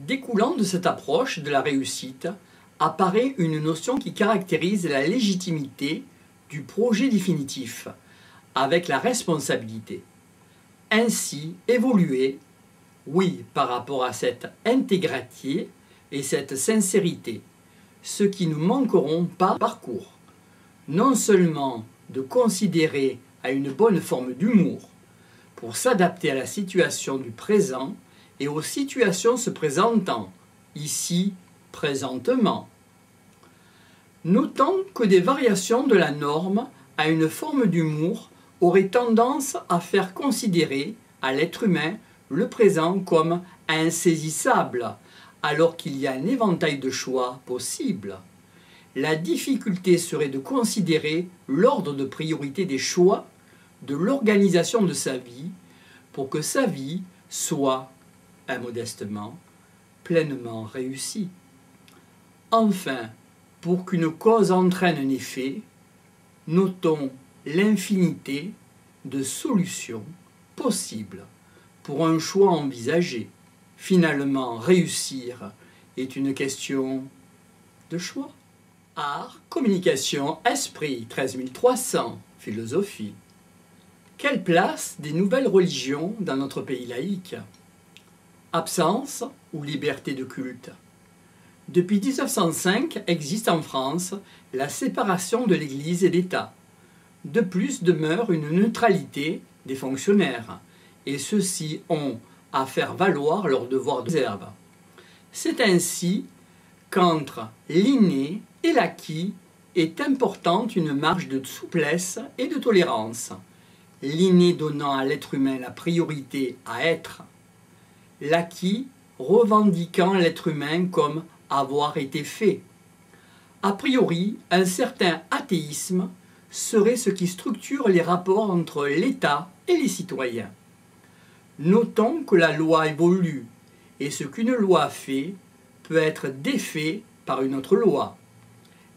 Découlant de cette approche de la réussite, apparaît une notion qui caractérise la légitimité du projet définitif, avec la responsabilité. Ainsi, évoluer, oui, par rapport à cette intégrité et cette sincérité, ce qui nous manqueront par parcours. Non seulement de considérer à une bonne forme d'humour pour s'adapter à la situation du présent et aux situations se présentant, ici, présentement. Notons que des variations de la norme à une forme d'humour auraient tendance à faire considérer à l'être humain le présent comme insaisissable, alors qu'il y a un éventail de choix possibles. La difficulté serait de considérer l'ordre de priorité des choix de l'organisation de sa vie pour que sa vie soit, immodestement, pleinement réussie. Enfin, pour qu'une cause entraîne un effet, notons l'infinité de solutions possibles pour un choix envisagé. Finalement, réussir est une question de choix. Art, communication, esprit, 13300, philosophie. Quelle place des nouvelles religions dans notre pays laïque? Absence ou liberté de culte? Depuis 1905 existe en France la séparation de l'Église et l'État. De plus demeure une neutralité des fonctionnaires, et ceux-ci ont à faire valoir leur devoir de réserve. C'est ainsi qu'entre l'inné et l'acquis est importante une marge de souplesse et de tolérance, l'inné donnant à l'être humain la priorité à être, l'acquis revendiquant l'être humain comme avoir été fait. A priori, un certain athéisme serait ce qui structure les rapports entre l'État et les citoyens. Notons que la loi évolue, et ce qu'une loi fait peut être défait par une autre loi.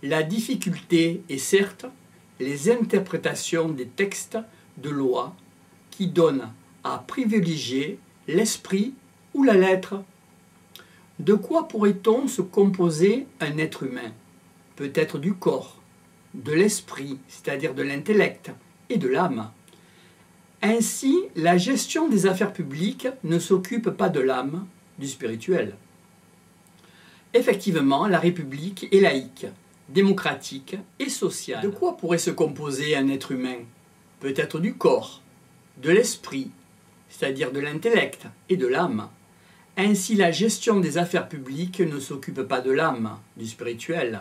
La difficulté est certes les interprétations des textes de loi qui donnent à privilégier l'esprit ou la lettre. De quoi pourrait-on se composer un être humain? Peut-être du corps, de l'esprit, c'est-à-dire de l'intellect, et de l'âme. Ainsi, la gestion des affaires publiques ne s'occupe pas de l'âme, du spirituel. Effectivement, la République est laïque, démocratique et sociale. De quoi pourrait se composer un être humain? Peut-être du corps, de l'esprit, c'est-à-dire de l'intellect, et de l'âme. Ainsi, la gestion des affaires publiques ne s'occupe pas de l'âme, du spirituel.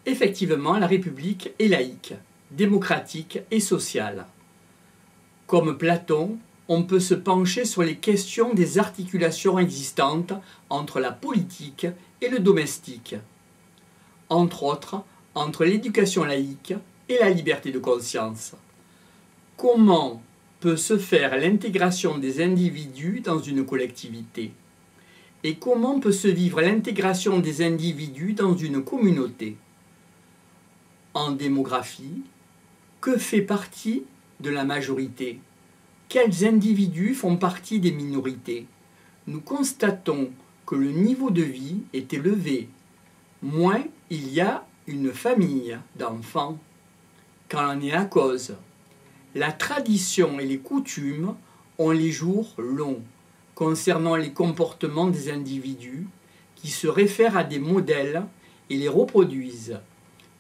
Effectivement, la République est laïque, démocratique et sociale. Comme Platon, on peut se pencher sur les questions des articulations existantes entre la politique et le domestique, entre autres entre l'éducation laïque et la liberté de conscience. Comment peut se faire l'intégration des individus dans une collectivité? Et comment peut se vivre l'intégration des individus dans une communauté? En démographie, que fait partie de la majorité? Quels individus font partie des minorités? Nous constatons que le niveau de vie est élevé. Moins il y a une famille d'enfants. Qu'en en est la cause? La tradition et les coutumes ont les jours longs concernant les comportements des individus qui se réfèrent à des modèles et les reproduisent.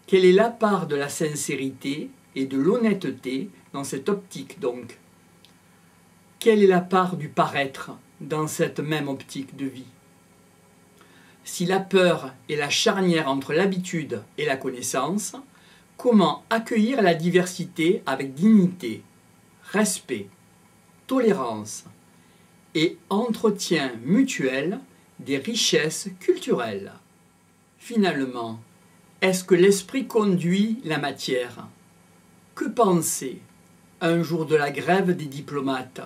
Quelle est la part de la sincérité et de l'honnêteté dans cette optique donc? Quelle est la part du paraître dans cette même optique de vie? Si la peur est la charnière entre l'habitude et la connaissance, comment accueillir la diversité avec dignité, respect, tolérance et entretien mutuel des richesses culturelles? Finalement, est-ce que l'esprit conduit la matière? Que penser un jour de la grève des diplomates,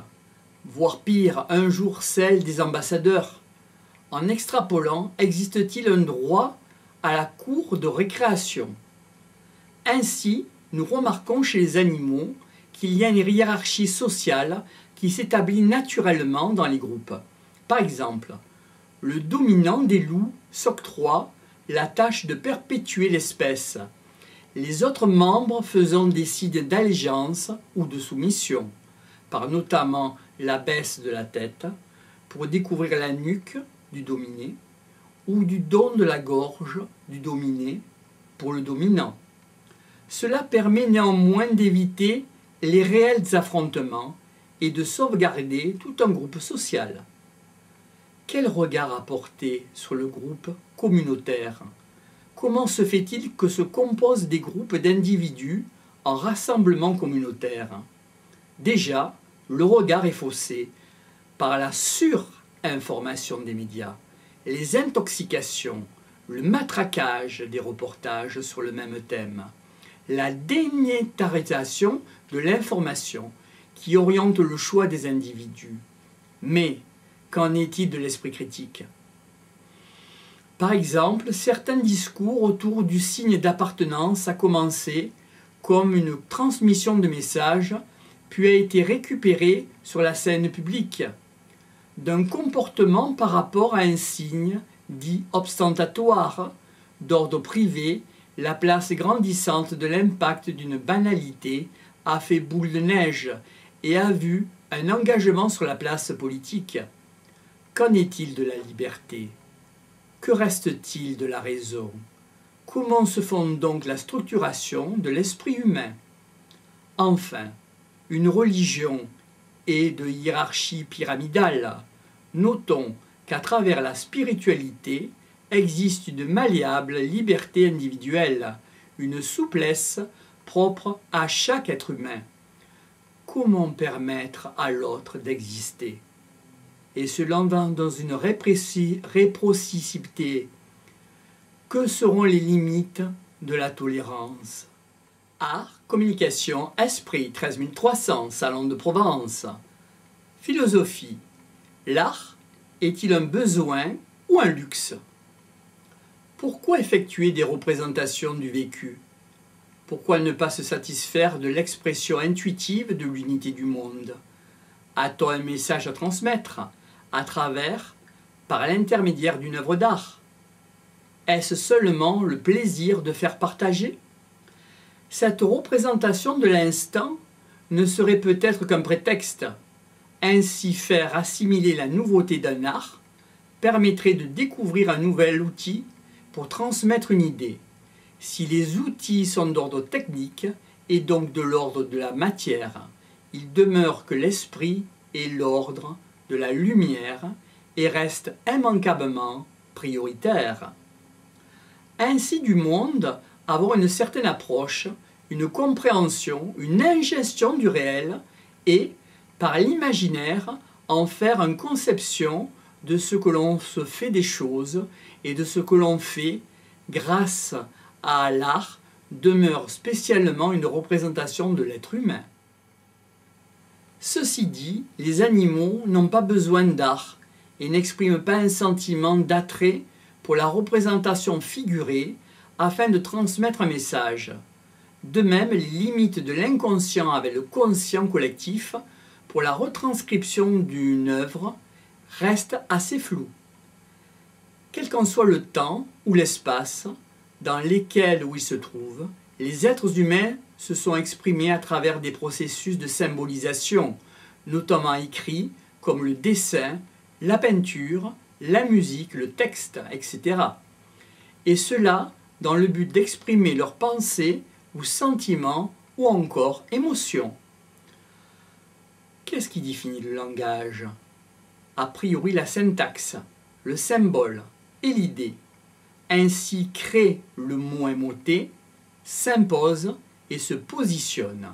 voire pire, un jour celle des ambassadeurs? En extrapolant, existe-t-il un droit à la cour de récréation? Ainsi, nous remarquons chez les animaux qu'il y a une hiérarchie sociale qui s'établit naturellement dans les groupes. Par exemple, le dominant des loups s'octroie la tâche de perpétuer l'espèce, les autres membres faisant des signes d'allégeance ou de soumission, par notamment la baisse de la tête, pour découvrir la nuque du dominé, ou du don de la gorge du dominé pour le dominant. Cela permet néanmoins d'éviter les réels affrontements et de sauvegarder tout un groupe social. Quel regard apporter sur le groupe communautaire? Comment se fait-il que se composent des groupes d'individus en rassemblements communautaires? Déjà, le regard est faussé par la surinformation des médias, les intoxications, le matraquage des reportages sur le même thème, la dénétarisation de l'information qui oriente le choix des individus. Mais qu'en est-il de l'esprit critique? Par exemple, certains discours autour du signe d'appartenance a commencé comme une transmission de messages, puis a été récupéré sur la scène publique, d'un comportement par rapport à un signe dit ostentatoire, d'ordre privé. La place grandissante de l'impact d'une banalité a fait boule de neige et a vu un engagement sur la place politique. Qu'en est-il de la liberté? Que reste-t-il de la raison? Comment se fonde donc la structuration de l'esprit humain? Enfin, une religion est de hiérarchie pyramidale. Notons qu'à travers la spiritualité existe une malléable liberté individuelle, une souplesse propre à chaque être humain. Comment permettre à l'autre d'exister? Et cela dans une réciprocité. Que seront les limites de la tolérance? Art, communication, esprit, 13300, Salon de Provence. Philosophie. L'art est-il un besoin ou un luxe? Pourquoi effectuer des représentations du vécu? Pourquoi ne pas se satisfaire de l'expression intuitive de l'unité du monde? A-t-on un message à transmettre par l'intermédiaire d'une œuvre d'art? Est-ce seulement le plaisir de faire partager? Cette représentation de l'instant ne serait peut-être qu'un prétexte. Ainsi faire assimiler la nouveauté d'un art permettrait de découvrir un nouvel outil pour transmettre une idée. Si les outils sont d'ordre technique et donc de l'ordre de la matière, il demeure que l'esprit est l'ordre de la lumière et reste immanquablement prioritaire. Ainsi du monde, avoir une certaine approche, une compréhension, une ingestion du réel et, par l'imaginaire, en faire une conception de ce que l'on se fait des choses et de ce que l'on fait grâce à l'art demeure spécialement une représentation de l'être humain. Ceci dit, les animaux n'ont pas besoin d'art et n'expriment pas un sentiment d'attrait pour la représentation figurée afin de transmettre un message. De même, les limites de l'inconscient avec le conscient collectif pour la retranscription d'une œuvre restent assez floues. Quel qu'en soit le temps ou l'espace dans lesquels ils se trouvent, les êtres humains se sont exprimés à travers des processus de symbolisation, notamment écrits comme le dessin, la peinture, la musique, le texte, etc. Et cela dans le but d'exprimer leurs pensées ou sentiments ou encore émotions. Qu'est-ce qui définit le langage? A priori la syntaxe, le symbole et l'idée. Ainsi crée le mot émoté, s'impose et se positionne,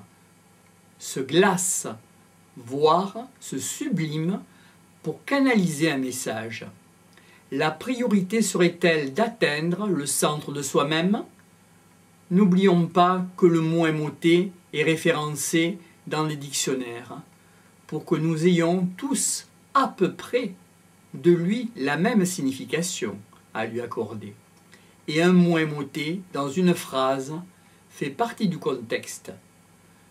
se glace, voire se sublime pour canaliser un message. La priorité serait-elle d'atteindre le centre de soi-même? N'oublions pas que le mot émoté est référencé dans les dictionnaires pour que nous ayons tous à peu près de lui la même signification à lui accorder. Et un mot émoté dans une phrase fait partie du contexte.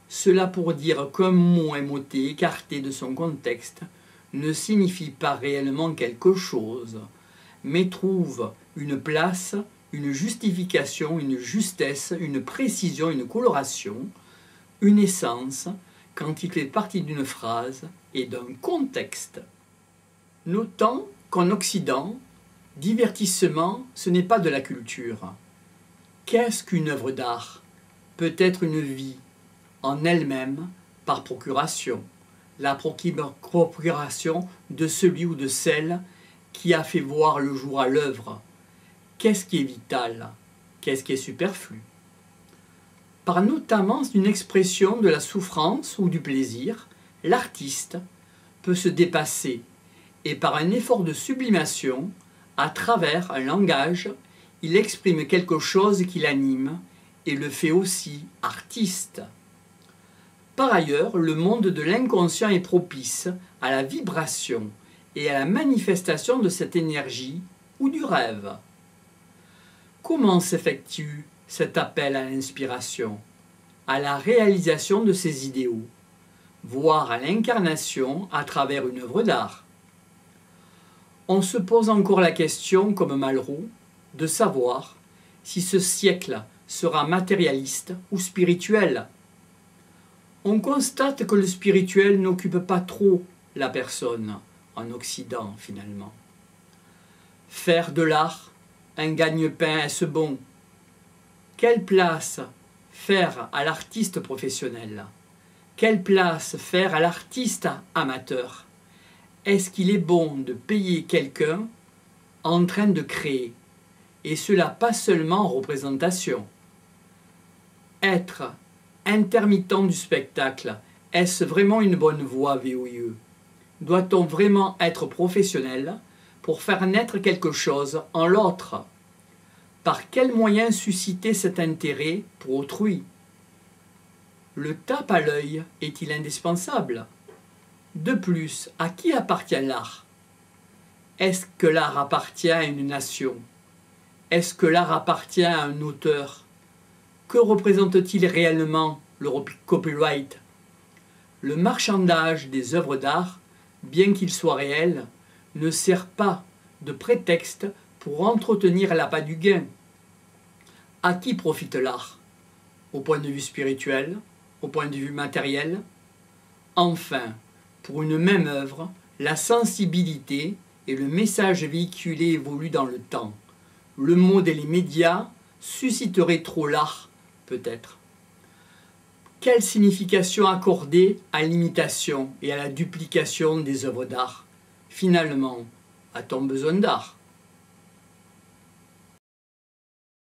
Cela pour dire qu'un mot émoté écarté de son contexte ne signifie pas réellement quelque chose, mais trouve une place, une justification, une justesse, une précision, une coloration, une essence, quand il fait partie d'une phrase et d'un contexte. Notons qu'en Occident, divertissement, ce n'est pas de la culture. Qu'est-ce qu'une œuvre d'art? Peut-être une vie, en elle-même, par procuration. La procuration de celui ou de celle qui a fait voir le jour à l'œuvre. Qu'est-ce qui est vital? Qu'est-ce qui est superflu? Par notamment une expression de la souffrance ou du plaisir, l'artiste peut se dépasser et par un effort de sublimation, à travers un langage, il exprime quelque chose qui l'anime et le fait aussi artiste. Par ailleurs, le monde de l'inconscient est propice à la vibration et à la manifestation de cette énergie ou du rêve. Comment s'effectue cet appel à l'inspiration, à la réalisation de ses idéaux, voire à l'incarnation à travers une œuvre d'art? On se pose encore la question, comme Malraux, de savoir si ce siècle sera matérialiste ou spirituel. On constate que le spirituel n'occupe pas trop la personne en Occident finalement. Faire de l'art un gagne-pain, est-ce bon? Quelle place faire à l'artiste professionnel? Quelle place faire à l'artiste amateur? Est-ce qu'il est bon de payer quelqu'un en train de créer? Et cela pas seulement en représentation. Être intermittent du spectacle, est-ce vraiment une bonne voie VOIE? Doit-on vraiment être professionnel pour faire naître quelque chose en l'autre? Par quel moyen susciter cet intérêt pour autrui? Le tape à l'œil est-il indispensable? De plus, à qui appartient l'art? Est-ce que l'art appartient à une nation? Est-ce que l'art appartient à un auteur? Que représente-t-il réellement le copyright? Le marchandage des œuvres d'art, bien qu'il soit réel, ne sert pas de prétexte pour entretenir l'appât du gain. À qui profite l'art? Au point de vue spirituel? Au point de vue matériel? Enfin, pour une même œuvre, la sensibilité et le message véhiculé évoluent dans le temps. Le mode et les médias susciteraient trop l'art, peut-être. Quelle signification accorder à l'imitation et à la duplication des œuvres d'art? Finalement, a-t-on besoin d'art?